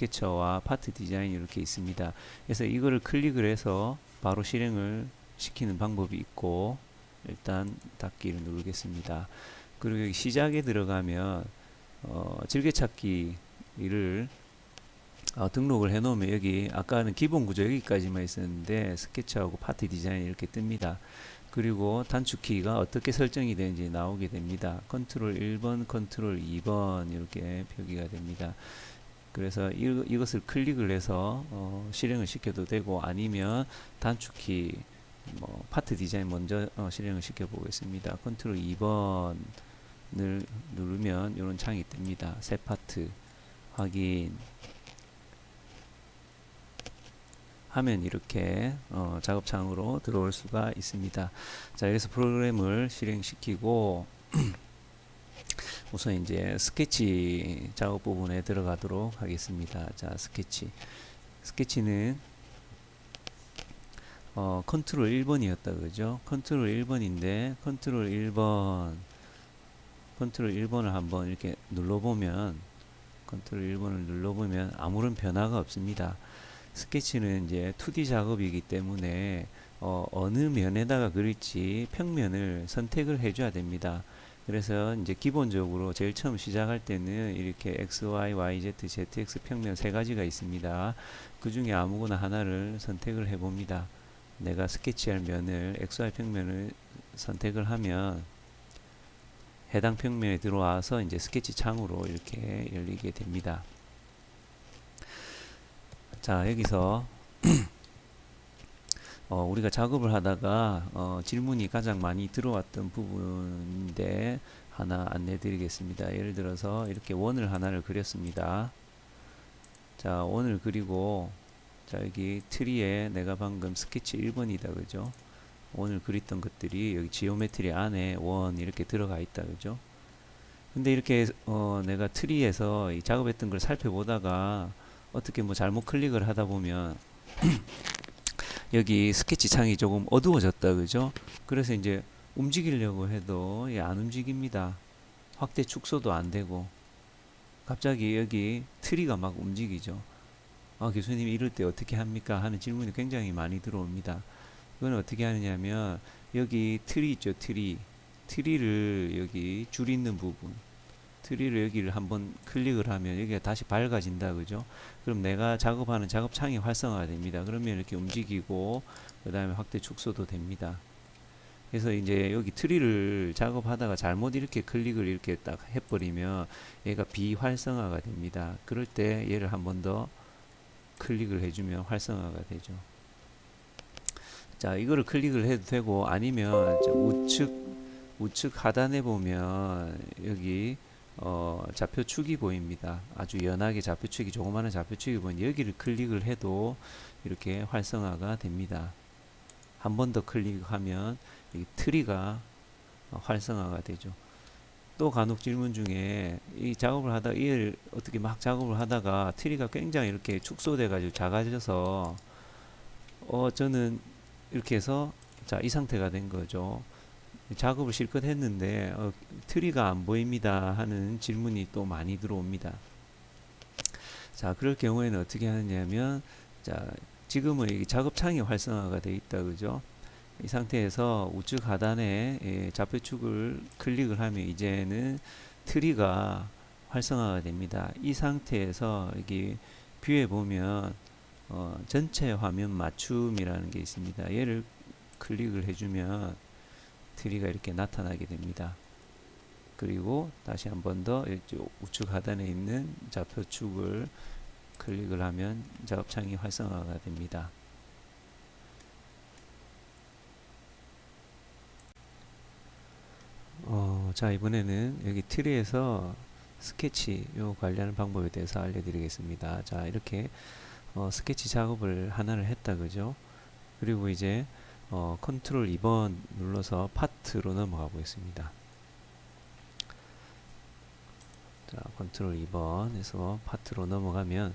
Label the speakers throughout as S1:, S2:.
S1: 스케쳐와 파트 디자인이 이렇게 있습니다. 그래서 이거를 클릭을 해서 바로 실행을 시키는 방법이 있고, 일단 닫기를 누르겠습니다. 그리고 여기 시작에 들어가면 즐겨찾기를 등록을 해 놓으면 여기 아까는 기본 구조 여기까지만 있었는데 스케치하고 파트 디자인 이렇게 뜨니다. 그리고 단축키가 어떻게 설정이 되는지 나오게 됩니다. 컨트롤 1번, 컨트롤 2번 이렇게 표기가 됩니다. 그래서 이것을 클릭을 해서 실행을 시켜도 되고, 아니면 단축키 파트 디자인 먼저 실행을 시켜 보겠습니다. 컨트롤 2번을 누르면 이런 창이 뜹니다. 새 파트 확인 하면 이렇게 작업창으로 들어올 수가 있습니다. 자, 그래서 프로그램을 실행시키고 우선 이제 스케치 작업 부분에 들어가도록 하겠습니다. 자, 스케치는 컨트롤 1번이었다 그죠? 컨트롤 1번인데 컨트롤 1번을 한번 이렇게 눌러보면, 컨트롤 1번을 눌러보면 아무런 변화가 없습니다. 스케치는 이제 2D 작업이기 때문에 어느 면에다가 그릴지 평면을 선택을 해줘야 됩니다. 그래서 이제 기본적으로 제일 처음 시작할 때는 이렇게 XY, YZ, ZX 평면 세 가지가 있습니다. 그 중에 아무거나 하나를 선택을 해봅니다. 내가 스케치할 면을 XY 평면을 선택을 하면 해당 평면에 들어와서 이제 스케치 창으로 이렇게 열리게 됩니다. 자, 여기서 우리가 작업을 하다가 질문이 가장 많이 들어왔던 부분인데 하나 안내 드리겠습니다. 예를 들어서 이렇게 원을 하나를 그렸습니다. 자, 원을 그리고 자, 여기 트리에 내가 방금 스케치 1번이다 그죠? 원을 그렸던 것들이 여기 지오메트리 안에 원 이렇게 들어가 있다 그죠? 근데 이렇게 내가 트리에서 이 작업했던 걸 살펴보다가 어떻게 뭐 잘못 클릭을 하다 보면 여기 스케치 창이 조금 어두워졌다 그죠? 그래서 이제 움직이려고 해도 안 움직입니다. 확대 축소도 안 되고 갑자기 여기 트리가 막 움직이죠. 교수님 이럴 때 어떻게 합니까? 하는 질문이 굉장히 많이 들어옵니다. 이건 어떻게 하느냐면 여기 트리 있죠, 트리를 여기 줄 있는 부분, 트리를 여기를 한번 클릭을 하면 여기가 다시 밝아진다 그죠? 그럼 내가 작업하는 작업창이 활성화가 됩니다. 그러면 이렇게 움직이고 그 다음에 확대 축소도 됩니다. 그래서 이제 여기 트리를 작업하다가 잘못 이렇게 클릭을 이렇게 딱 해버리면 얘가 비활성화가 됩니다. 그럴 때 얘를 한 번 더 클릭을 해주면 활성화가 되죠. 자, 이거를 클릭을 해도 되고, 아니면 우측 하단에 보면 여기 좌표축이 보입니다. 아주 연하게 좌표축이, 조그마한 좌표축이 보이는데 여기를 클릭을 해도 이렇게 활성화가 됩니다. 한 번 더 클릭하면 이 트리가 활성화가 되죠. 또 간혹 질문 중에 이 작업을 하다가 이를 어떻게 막 작업을 하다가 트리가 굉장히 이렇게 축소돼 가지고 작아져서 저는 이렇게 해서 자, 이 상태가 된 거죠. 작업을 실컷 했는데 트리가 안 보입니다 하는 질문이 또 많이 들어옵니다. 자, 그럴 경우에는 어떻게 하느냐면, 자, 지금은 이 작업창이 활성화가 되어 있다 그죠? 이 상태에서 우측 하단에 좌표축을 클릭을 하면 이제는 트리가 활성화가 됩니다. 이 상태에서 여기 뷰에 보면 전체 화면 맞춤이라는 게 있습니다. 얘를 클릭을 해주면 트리가 이렇게 나타나게 됩니다. 그리고 다시 한 번 더 우측 하단에 있는 좌표축을 클릭을 하면 작업창이 활성화가 됩니다. 자, 이번에는 여기 트리에서 스케치 요 관리하는 방법에 대해서 알려드리겠습니다. 자, 이렇게 스케치 작업을 하나를 했다 그죠? 그리고 이제 컨트롤 2번 눌러서 파트로 넘어가 보겠습니다. 자, 컨트롤 2번에서 파트로 넘어가면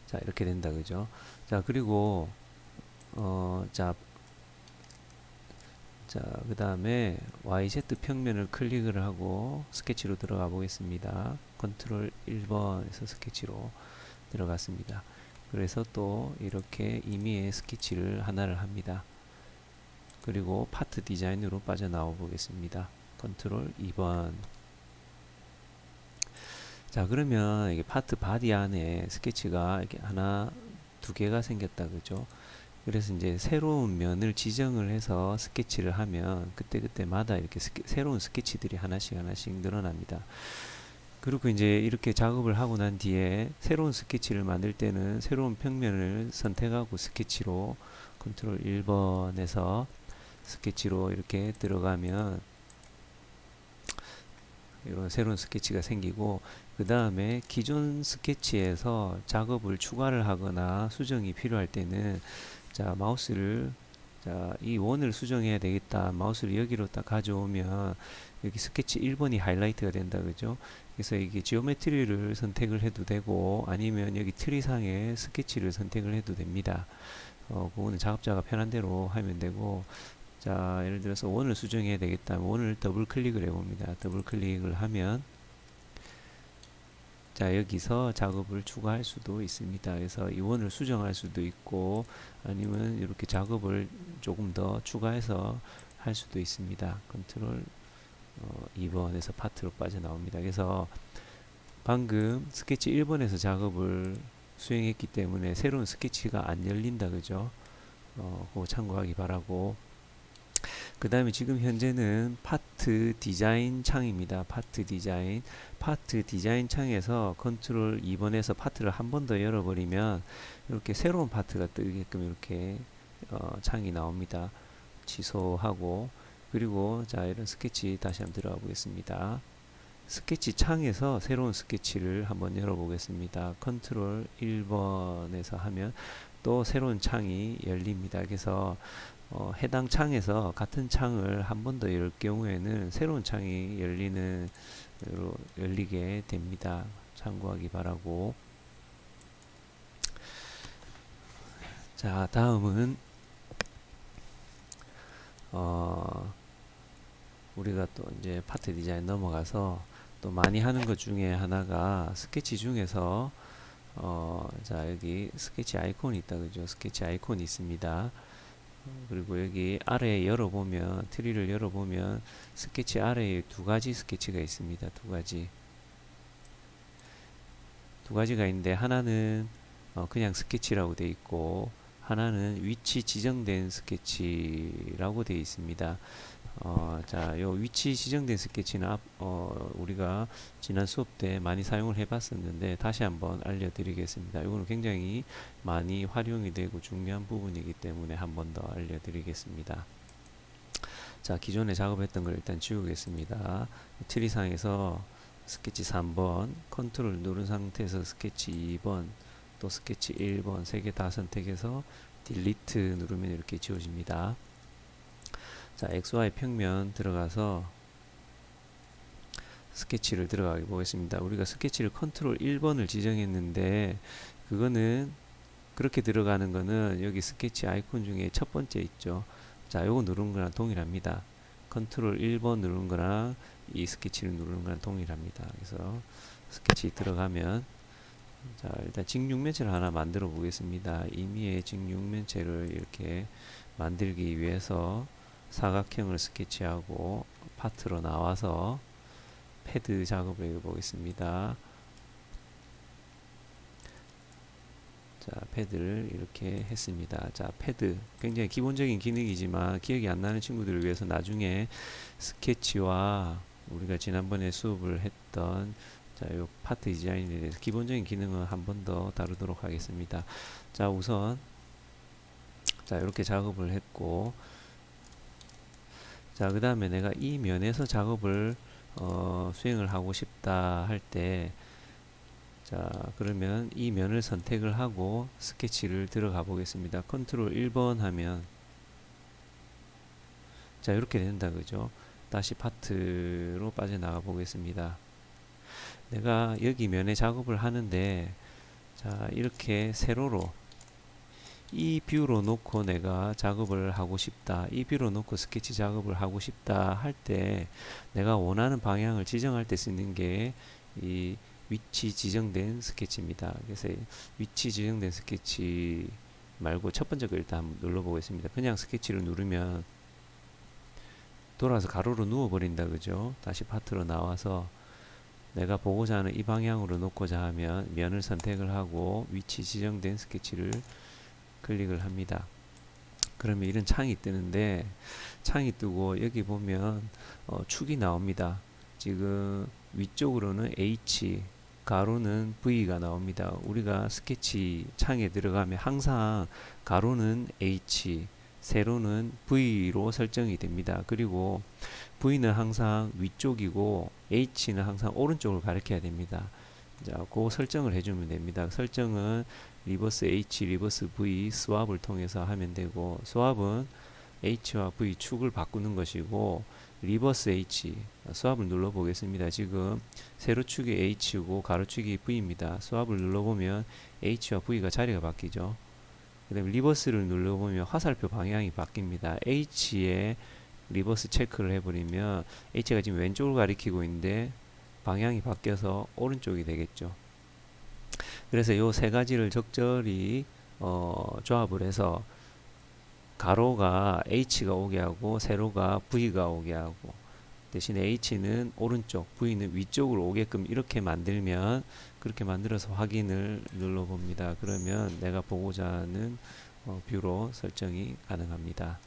S1: 자, 이렇게 된다 그죠? 자, 그리고 그 다음에 YZ 평면을 클릭을 하고 스케치로 들어가 보겠습니다. 컨트롤 1번에서 스케치로. 들어갔습니다. 그래서 또 이렇게 임의의 스케치를 하나를 합니다. 그리고 파트 디자인으로 빠져나와 보겠습니다. 컨트롤 2번. 자, 그러면 이게 파트 바디 안에 스케치가 이렇게 하나, 두 개가 생겼다, 그죠? 그래서 이제 새로운 면을 지정을 해서 스케치를 하면 그때그때마다 이렇게 새로운 스케치들이 하나씩 늘어납니다. 그리고 이제 이렇게 작업을 하고 난 뒤에 새로운 스케치를 만들 때는 새로운 평면을 선택하고 스케치로 컨트롤 1번에서 스케치로 이렇게 들어가면 이런 새로운 스케치가 생기고, 그 다음에 기존 스케치에서 작업을 추가를 하거나 수정이 필요할 때는 자, 마우스를 이 원을 수정해야 되겠다. 마우스를 여기로 딱 가져오면 여기 스케치 1번이 하이라이트가 된다, 그죠? 그래서 이게 지오메트리를 선택을 해도 되고, 아니면 여기 트리상에 스케치를 선택을 해도 됩니다. 그거는 작업자가 편한 대로 하면 되고, 자, 예를 들어서 원을 수정해야 되겠다. 원을 더블 클릭을 해봅니다. 더블 클릭을 하면 자, 여기서 작업을 추가할 수도 있습니다. 그래서 이 원을 수정할 수도 있고, 아니면 이렇게 작업을 조금 더 추가해서 할 수도 있습니다. 컨트롤 2번에서 파트로 빠져나옵니다. 그래서 방금 스케치 1번에서 작업을 수행했기 때문에 새로운 스케치가 안 열린다, 그죠? 그거 참고하기 바라고. 그 다음에 지금 현재는 파트 디자인 창입니다. 파트 디자인 창에서 컨트롤 2번에서 파트를 한 번 더 열어버리면 이렇게 새로운 파트가 뜨게끔 이렇게 창이 나옵니다. 취소하고, 그리고 자, 이런 스케치 다시 한번 들어가 보겠습니다. 스케치 창에서 새로운 스케치를 한번 열어보겠습니다. 컨트롤 1번에서 하면 또 새로운 창이 열립니다. 그래서 해당 창에서 같은 창을 한 번 더 열 경우에는 새로운 창이 열리게 됩니다. 참고하기 바라고. 자, 다음은 우리가 또 이제 파트 디자인 넘어가서 또 많이 하는 것 중에 하나가 스케치 중에서 자, 여기 스케치 아이콘이 있다, 그죠? 스케치 아이콘이 있습니다. 그리고 여기 아래에 열어보면, 트리를 열어보면 스케치 아래에 두 가지 스케치가 있습니다. 두 가지가 있는데, 하나는 그냥 스케치라고 되어 있고, 하나는 위치 지정된 스케치라고 되어 있습니다. 자, 요 위치 지정된 스케치는 우리가 지난 수업 때 많이 사용을 해봤었는데 다시 한번 알려드리겠습니다. 이거는 굉장히 많이 활용이 되고 중요한 부분이기 때문에 한 번 더 알려드리겠습니다. 자, 기존에 작업했던 걸 일단 지우겠습니다. 트리상에서 스케치 3번 컨트롤 누른 상태에서 스케치 2번 또 스케치 1번 세 개 다 선택해서 딜리트 누르면 이렇게 지워집니다. 자, XY 평면 들어가서 스케치를 들어가 보겠습니다. 우리가 스케치를 컨트롤 1번을 지정했는데, 그거는 그렇게 들어가는 거는 여기 스케치 아이콘 중에 첫 번째 있죠. 자, 요거 누른 거랑 동일합니다. 컨트롤 1번 누른 거랑 이 스케치를 누르는 거랑 동일합니다. 그래서 스케치 들어가면, 자, 일단 직육면체를 하나 만들어 보겠습니다. 임의의 직육면체를 이렇게 만들기 위해서 사각형을 스케치하고 파트로 나와서 패드 작업을 해보겠습니다. 자, 패드를 이렇게 했습니다. 자, 패드 굉장히 기본적인 기능이지만 기억이 안 나는 친구들을 위해서 나중에 스케치와 우리가 지난번에 수업을 했던 자, 요 파트 디자인에 대해서 기본적인 기능은 한 번 더 다루도록 하겠습니다. 자, 우선 자, 이렇게 작업을 했고, 자, 그 다음에 내가 이 면에서 작업을 수행을 하고 싶다 할 때, 자, 그러면 이 면을 선택을 하고 스케치를 들어가 보겠습니다. 컨트롤 1번 하면 자, 이렇게 된다, 그죠? 다시 파트로 빠져나가 보겠습니다. 내가 여기 면에 작업을 하는데, 자, 이렇게 세로로 이 뷰로 놓고 내가 작업을 하고 싶다, 이 뷰로 놓고 스케치 작업을 하고 싶다 할 때 내가 원하는 방향을 지정할 때 쓰는 게 이 위치 지정된 스케치입니다. 그래서 위치 지정된 스케치 말고 첫 번째 거 일단 한번 눌러보겠습니다. 그냥 스케치를 누르면 돌아서 가로로 누워버린다 그죠? 다시 파트로 나와서 내가 보고자 하는 이 방향으로 놓고자 하면 면을 선택을 하고 위치 지정된 스케치를 클릭을 합니다. 그러면 이런 창이 뜨는데, 창이 뜨고 여기 보면 축이 나옵니다. 지금 위쪽으로는 H, 가로는 V가 나옵니다. 우리가 스케치 창에 들어가면 항상 가로는 H, 세로는 V로 설정이 됩니다. 그리고 V는 항상 위쪽이고 H는 항상 오른쪽을 가리켜야 됩니다. 자, 그 설정을 해주면 됩니다. 설정은 리버스 H, 리버스 V 스왑을 통해서 하면 되고, 스왑은 H와 V 축을 바꾸는 것이고, 리버스 H 스왑을 눌러보겠습니다. 지금 세로축이 H고 가로축이 V입니다. 스왑을 눌러보면 H와 V가 자리가 바뀌죠. 그 다음에 리버스를 눌러보면 화살표 방향이 바뀝니다. H에 리버스 체크를 해버리면 H가 지금 왼쪽을 가리키고 있는데 방향이 바뀌어서 오른쪽이 되겠죠. 그래서 이 세 가지를 적절히 조합을 해서 가로가 H가 오게 하고 세로가 V가 오게 하고, 대신에 H는 오른쪽, V는 위쪽으로 오게끔 이렇게 만들면, 그렇게 만들어서 확인을 눌러봅니다. 그러면 내가 보고자 하는 뷰로 설정이 가능합니다.